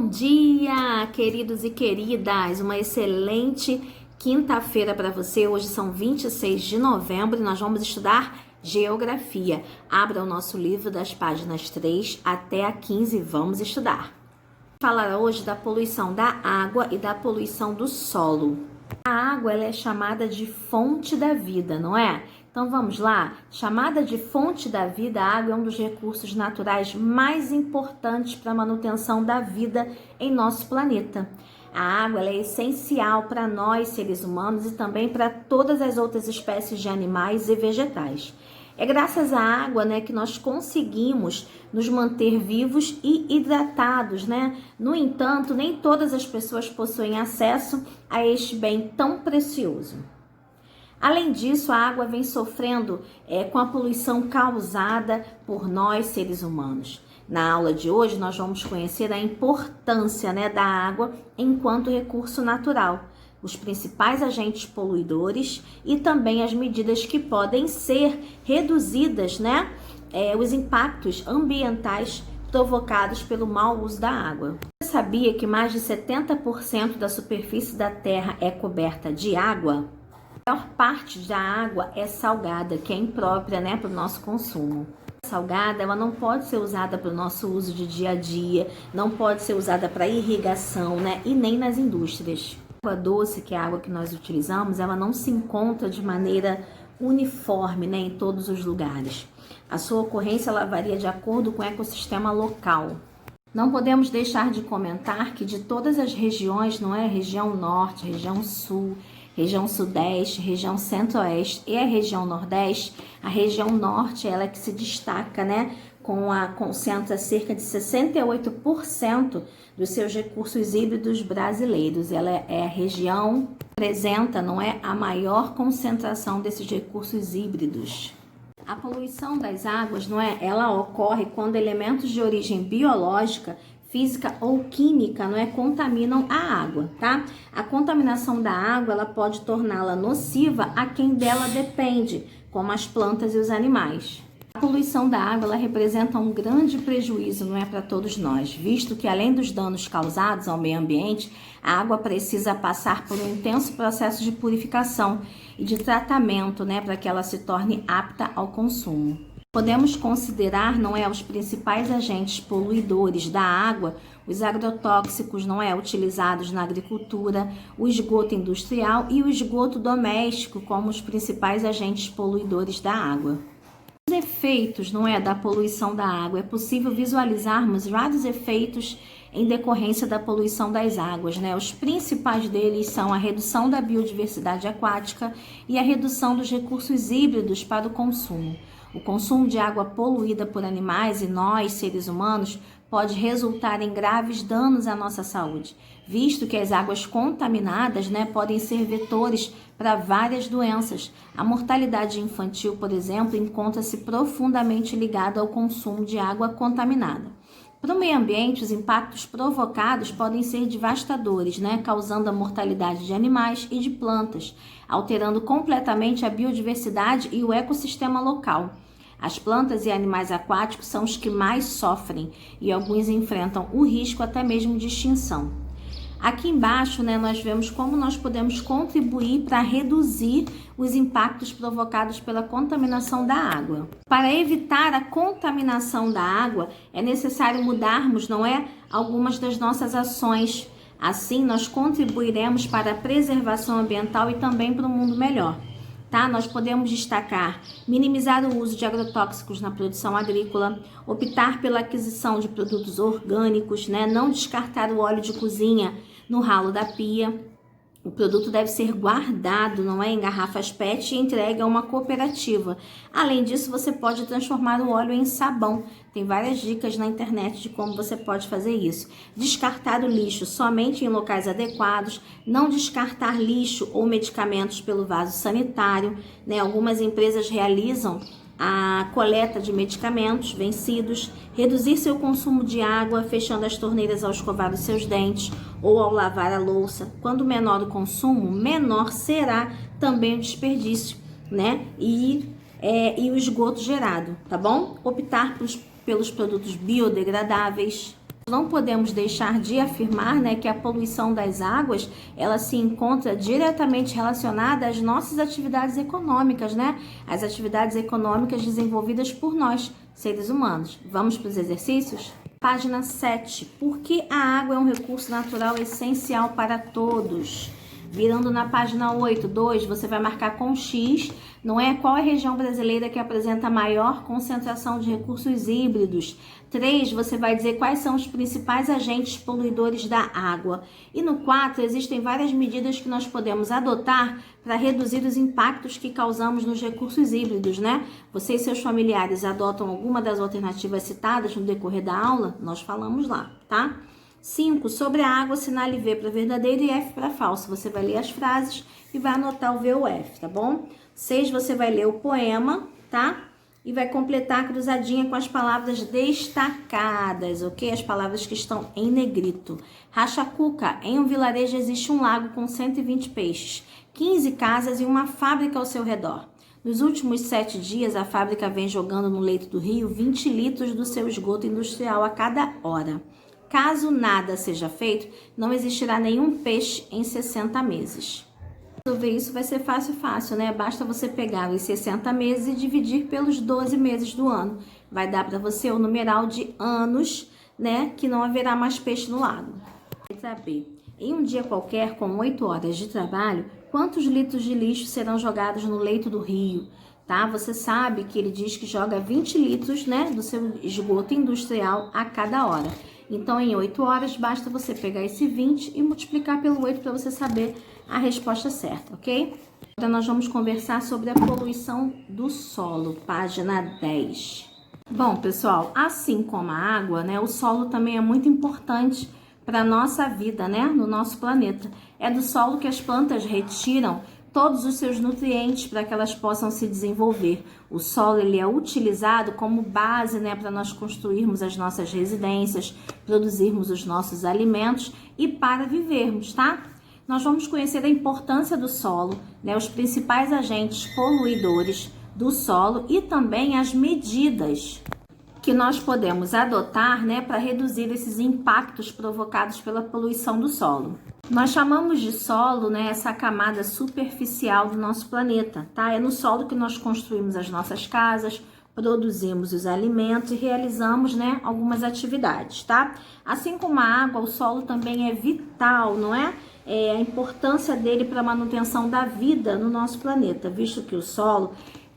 dia, queridos e queridas! Uma excelente quinta-feira para você. Hoje são 26 de novembro e nós vamos estudar Geografia. Abra o nosso livro das páginas 3 até a 15, vamos estudar. Falar hoje da poluição da água e da poluição do solo. A água ela é chamada de fonte da vida, não é? Então vamos lá? Chamada de fonte da vida, a água é um dos recursos naturais mais importantes para a manutenção da vida em nosso planeta. A água ela é essencial para nós, seres humanos, e também para todas as outras espécies de animais e vegetais. É graças à água, né, que nós conseguimos nos manter vivos e hidratados, né? No entanto, nem todas as pessoas possuem acesso a este bem tão precioso. Além disso, a água vem sofrendo com a poluição causada por nós, seres humanos. Na aula de hoje, nós vamos conhecer a importância, né, da água enquanto recurso natural, os principais agentes poluidores e também as medidas que podem ser reduzidas, né, os impactos ambientais provocados pelo mau uso da água. Você sabia que mais de 70% da superfície da Terra é coberta de água? A maior parte da água é salgada, que é imprópria, né, para o nosso consumo. A salgada, ela não pode ser usada para o nosso uso de dia a dia, não pode ser usada para irrigação, né, e nem nas indústrias. A água doce, que é a água que nós utilizamos, ela não se encontra de maneira uniforme, né, em todos os lugares. A sua ocorrência ela varia de acordo com o ecossistema local. Não podemos deixar de comentar que de todas as regiões, não é? Região norte, região sul, região sudeste, região centro-oeste e a região nordeste, a região norte ela é que se destaca, né? Concentra cerca de 68% dos seus recursos híbridos brasileiros. Ela é a região que apresenta, não é, a maior concentração desses recursos híbridos. A poluição das águas, não é, ela ocorre quando elementos de origem biológica, física ou química, não é, contaminam a água, tá? A contaminação da água, ela pode torná-la nociva a quem dela depende, como as plantas e os animais. A poluição da água, ela representa um grande prejuízo, não é, para todos nós, visto que além dos danos causados ao meio ambiente, a água precisa passar por um intenso processo de purificação e de tratamento, né, para que ela se torne apta ao consumo. Podemos considerar, não é, os principais agentes poluidores da água, os agrotóxicos, não é, utilizados na agricultura, o esgoto industrial e o esgoto doméstico como os principais agentes poluidores da água. Os efeitos, não é, da poluição da água, é possível visualizarmos vários efeitos em decorrência da poluição das águas, né? Os principais deles são a redução da biodiversidade aquática e a redução dos recursos híbridos para o consumo. O consumo de água poluída por animais e nós, seres humanos, pode resultar em graves danos à nossa saúde, visto que as águas contaminadas, né, podem ser vetores para várias doenças. A mortalidade infantil, por exemplo, encontra-se profundamente ligada ao consumo de água contaminada. Para o meio ambiente, os impactos provocados podem ser devastadores, né, causando a mortalidade de animais e de plantas, alterando completamente a biodiversidade e o ecossistema local. As plantas e animais aquáticos são os que mais sofrem e alguns enfrentam o risco até mesmo de extinção. Aqui embaixo, né, nós vemos como nós podemos contribuir para reduzir os impactos provocados pela contaminação da água. Para evitar a contaminação da água, é necessário mudarmos, não é, algumas das nossas ações. Assim, nós contribuiremos para a preservação ambiental e também para um mundo melhor. Tá? Nós podemos destacar minimizar o uso de agrotóxicos na produção agrícola, optar pela aquisição de produtos orgânicos, né? Não descartar o óleo de cozinha no ralo da pia. O produto deve ser guardado, não é, em garrafas PET e entregue a uma cooperativa. Além disso, você pode transformar o óleo em sabão. Tem várias dicas na internet de como você pode fazer isso. Descartar o lixo somente em locais adequados. Não descartar lixo ou medicamentos pelo vaso sanitário, né? Algumas empresas realizam a coleta de medicamentos vencidos, reduzir seu consumo de água, fechando as torneiras ao escovar os seus dentes ou ao lavar a louça. Quando menor o consumo, menor será também o desperdício, né? E o esgoto gerado, tá bom? Optar pelos produtos biodegradáveis. Não podemos deixar de afirmar, né, que a poluição das águas, ela se encontra diretamente relacionada às nossas atividades econômicas, né? As atividades econômicas desenvolvidas por nós, seres humanos. Vamos para os exercícios? Página 7. Por que a água é um recurso natural essencial para todos? Virando na página 8, 2, você vai marcar com X, não é? Qual é a região brasileira que apresenta a maior concentração de recursos híbridos? 3, você vai dizer quais são os principais agentes poluidores da água. E no 4, existem várias medidas que nós podemos adotar para reduzir os impactos que causamos nos recursos híbridos, né? Você e seus familiares adotam alguma das alternativas citadas no decorrer da aula? Nós falamos lá, tá? 5. Sobre a água, assinale V para verdadeiro e F para falso. Você vai ler as frases e vai anotar o V ou F, tá bom? 6. Você vai ler o poema, tá? E vai completar a cruzadinha com as palavras destacadas, ok? As palavras que estão em negrito. Rachacuca. Em um vilarejo existe um lago com 120 peixes, 15 casas e uma fábrica ao seu redor. Nos últimos 7 dias, a fábrica vem jogando no leito do rio 20 litros do seu esgoto industrial a cada hora. Caso nada seja feito, não existirá nenhum peixe em 60 meses. Resolver isso vai ser fácil, né? Basta você pegar os 60 meses e dividir pelos 12 meses do ano. Vai dar para você o numeral de anos, né? Que não haverá mais peixe no lago. Letra B. Em um dia qualquer, com 8 horas de trabalho, quantos litros de lixo serão jogados no leito do rio? Tá? Você sabe que ele diz que joga 20 litros, né, do seu esgoto industrial a cada hora. Então, em 8 horas, basta você pegar esse 20 e multiplicar pelo 8 para você saber a resposta certa, ok? Agora nós vamos conversar sobre a poluição do solo, página 10. Bom, pessoal, assim como a água, né, o solo também é muito importante para a nossa vida, né, no nosso planeta. É do solo que as plantas retiram todos os seus nutrientes para que elas possam se desenvolver. O solo, ele é utilizado como base, né, para nós construirmos as nossas residências, produzirmos os nossos alimentos e para vivermos, tá? Nós vamos conhecer a importância do solo, né, os principais agentes poluidores do solo e também as medidas que nós podemos adotar, né, para reduzir esses impactos provocados pela poluição do solo. Nós chamamos de solo, né, essa camada superficial do nosso planeta, tá? É no solo que nós construímos as nossas casas, produzimos os alimentos e realizamos, né, algumas atividades, tá? Assim como a água, o solo também é vital, não é? A importância dele para a manutenção da vida no nosso planeta, visto que o solo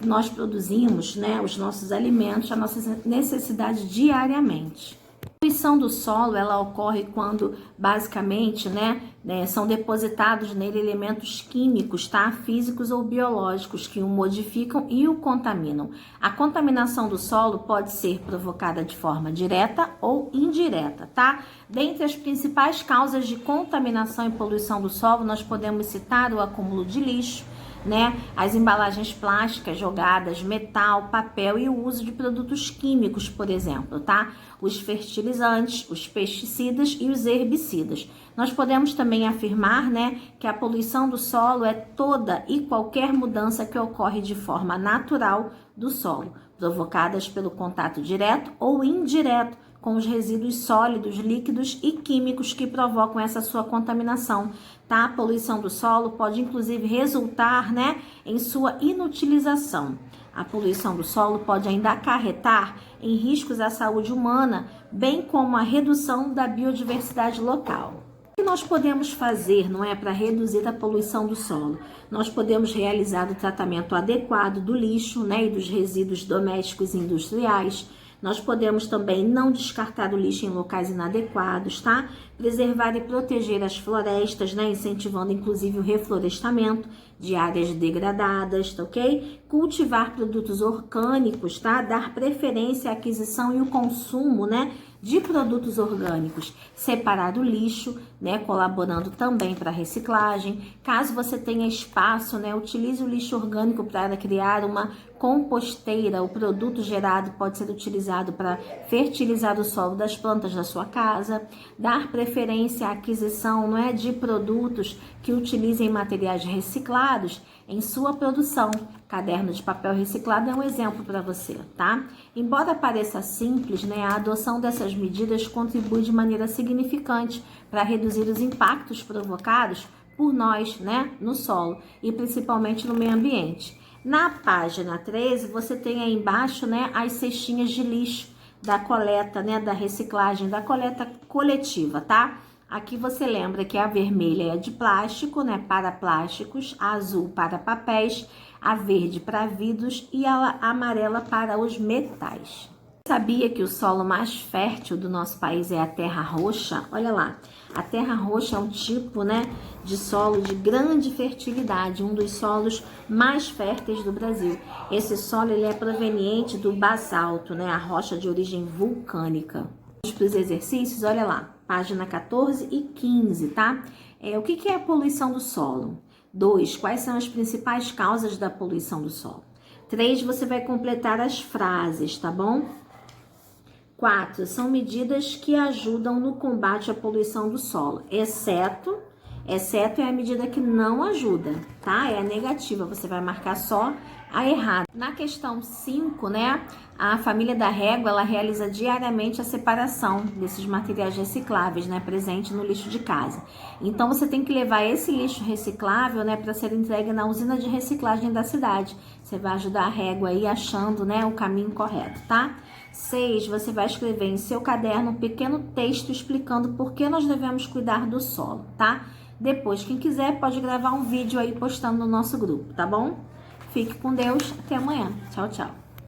nós produzimos, né, os nossos alimentos, a nossa necessidade diariamente. A poluição do solo, ela ocorre quando, basicamente, né, são depositados nele elementos químicos, tá, físicos ou biológicos que o modificam e o contaminam. A contaminação do solo pode ser provocada de forma direta ou indireta, tá? Dentre as principais causas de contaminação e poluição do solo, nós podemos citar o acúmulo de lixo, né, as embalagens plásticas jogadas, metal, papel e o uso de produtos químicos, por exemplo, tá? Os fertilizantes, os pesticidas e os herbicidas. Nós podemos também afirmar, né, que a poluição do solo é toda e qualquer mudança que ocorre de forma natural do solo, provocadas pelo contato direto ou indireto com os resíduos sólidos, líquidos e químicos que provocam essa sua contaminação, tá? A poluição do solo pode inclusive resultar, né, em sua inutilização. A poluição do solo pode ainda acarretar em riscos à saúde humana, bem como a redução da biodiversidade local. O que nós podemos fazer, não é, para reduzir a poluição do solo? Nós podemos realizar o tratamento adequado do lixo, né, e dos resíduos domésticos e industriais. Nós podemos também não descartar o lixo em locais inadequados, tá? Preservar e proteger as florestas, né? Incentivando inclusive o reflorestamento de áreas degradadas, tá ok? Cultivar produtos orgânicos, tá? Dar preferência à aquisição e o consumo, né, de produtos orgânicos. Separar o lixo né, colaborando também para a reciclagem. Caso você tenha espaço, né, utilize o lixo orgânico para criar uma composteira. O produto gerado pode ser utilizado para fertilizar o solo das plantas da sua casa. Dar preferência à aquisição, não é, de produtos que utilizem materiais reciclados em sua produção. Caderno de papel reciclado é um exemplo para você, tá? Embora pareça simples, né, a adoção dessas medidas contribui de maneira significante para reduzir os impactos provocados por nós, né, no solo e principalmente no meio ambiente. Na página 13, você tem aí embaixo, né, as cestinhas de lixo da coleta, né, da reciclagem, da coleta coletiva, tá? Aqui você lembra que a vermelha é de plástico, né, para plásticos, a azul para papéis, a verde para vidros e a amarela para os metais. Sabia que o solo mais fértil do nosso país é a terra roxa? Olha lá, a terra roxa é um tipo, né, de solo de grande fertilidade, um dos solos mais férteis do Brasil. Esse solo ele é proveniente do basalto, né, a rocha de origem vulcânica. Para os exercícios, olha lá, página 14 e 15, tá? O que é a poluição do solo? 2. Quais são as principais causas da poluição do solo? 3. Você vai completar as frases, tá bom? 4. São medidas que ajudam no combate à poluição do solo, exceto é a medida que não ajuda, tá? É a negativa, você vai marcar só a errada. Na questão 5, né, a família da régua, ela realiza diariamente a separação desses materiais recicláveis, né, presente no lixo de casa. Então, você tem que levar esse lixo reciclável, né, para ser entregue na usina de reciclagem da cidade. Você vai ajudar a régua aí achando, né, o caminho correto, tá? 6, você vai escrever em seu caderno um pequeno texto explicando por que nós devemos cuidar do solo, tá? Depois, quem quiser pode gravar um vídeo aí postando no nosso grupo, tá bom? Fique com Deus, até amanhã. Tchau, tchau.